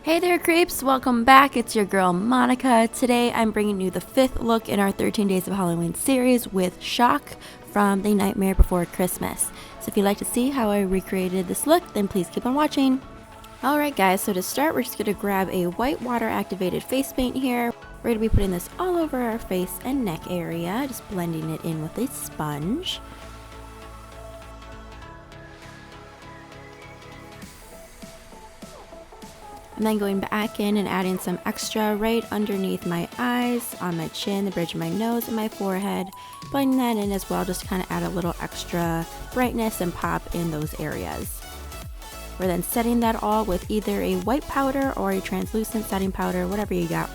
Hey there creeps, welcome back. It's your girl Monica. Today I'm bringing you the 5th look in our 13 Days of Halloween series with Shock from The Nightmare Before Christmas. So if you'd like to see how I recreated this look, then please keep on watching. Alright guys, so to start we're just going to grab a white water activated face paint here. We're going to be putting this all over our face and neck area, just blending it in with a sponge. And then going back in and adding some extra right underneath my eyes, on my chin, the bridge of my nose, and my forehead. Blending that in as well, just to kind of add a little extra brightness and pop in those areas. We're then setting that all with either a white powder or a translucent setting powder, whatever you got.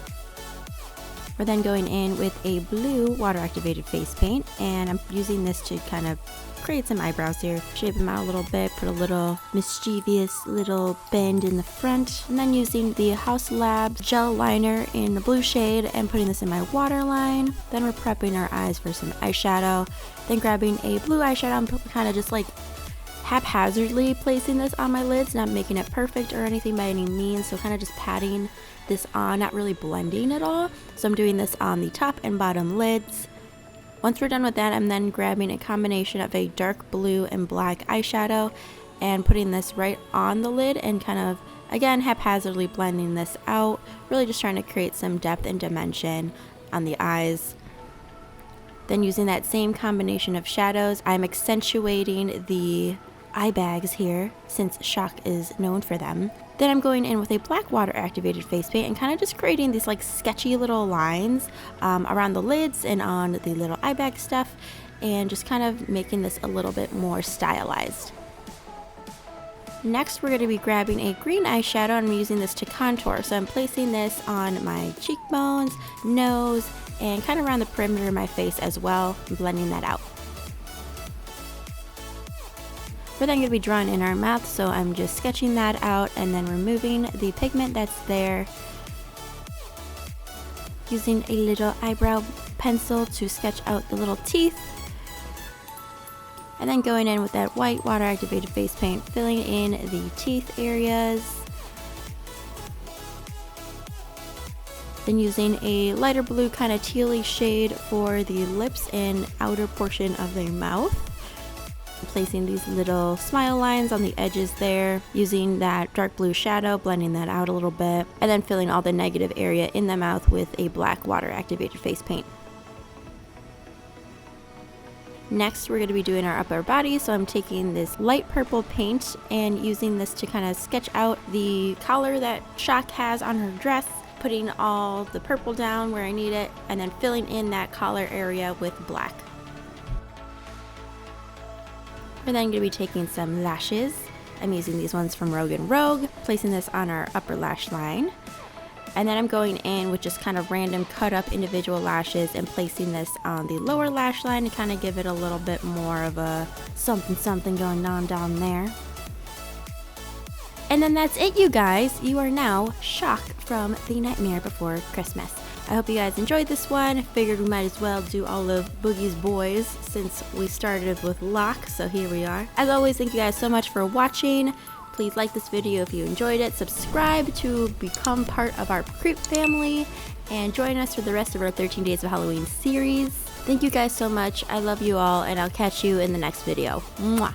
We're then going in with a blue water activated face paint, and I'm using this to kind of create some eyebrows here, shape them out a little bit, put a little mischievous little bend in the front, and then using the Haus Labs gel liner in the blue shade and putting this in my waterline. Then we're prepping our eyes for some eyeshadow, then grabbing a blue eyeshadow and kind of just like haphazardly placing this on my lids, not making it perfect or anything by any means, so kind of just patting this on, not really blending at all. So I'm doing this on the top and bottom lids. Once we're done with that, I'm then grabbing a combination of a dark blue and black eyeshadow and putting this right on the lid and kind of, again, haphazardly blending this out, really just trying to create some depth and dimension on the eyes. Then using that same combination of shadows, I'm accentuating the eye bags here, since Shock is known for them. Then I'm going in with a black water activated face paint and kind of just creating these like sketchy little lines around the lids and on the little eye bag stuff, and just kind of making this a little bit more stylized. Next we're going to be grabbing a green eyeshadow and I'm using this to contour. So I'm placing this on my cheekbones, nose, and kind of around the perimeter of my face as well, and blending that out. We're then going to be drawing in our mouth, so I'm just sketching that out and then removing the pigment that's there. Using a little eyebrow pencil to sketch out the little teeth. And then going in with that white water activated face paint, filling in the teeth areas. Then using a lighter blue kind of tealy shade for the lips and outer portion of their mouth. Placing these little smile lines on the edges there, using that dark blue shadow, blending that out a little bit, and then filling all the negative area in the mouth with a black water activated face paint. Next we're going to be doing our upper body, so I'm taking this light purple paint and using this to kind of sketch out the collar that Shock has on her dress, putting all the purple down where I need it, and then filling in that collar area with black. We're then going to be taking some lashes. I'm using these ones from Rogue & Rogue, placing this on our upper lash line. And then I'm going in with just kind of random cut up individual lashes and placing this on the lower lash line to kind of give it a little bit more of a something going on down there. And then that's it, you guys. You are now Shock from The Nightmare Before Christmas. I hope you guys enjoyed this one. Figured we might as well do all of Boogie's boys since we started with Locke, so here we are. As always, thank you guys so much for watching. Please like this video if you enjoyed it. Subscribe to become part of our Creep family and join us for the rest of our 13 Days of Halloween series. Thank you guys so much. I love you all, and I'll catch you in the next video. Mwah!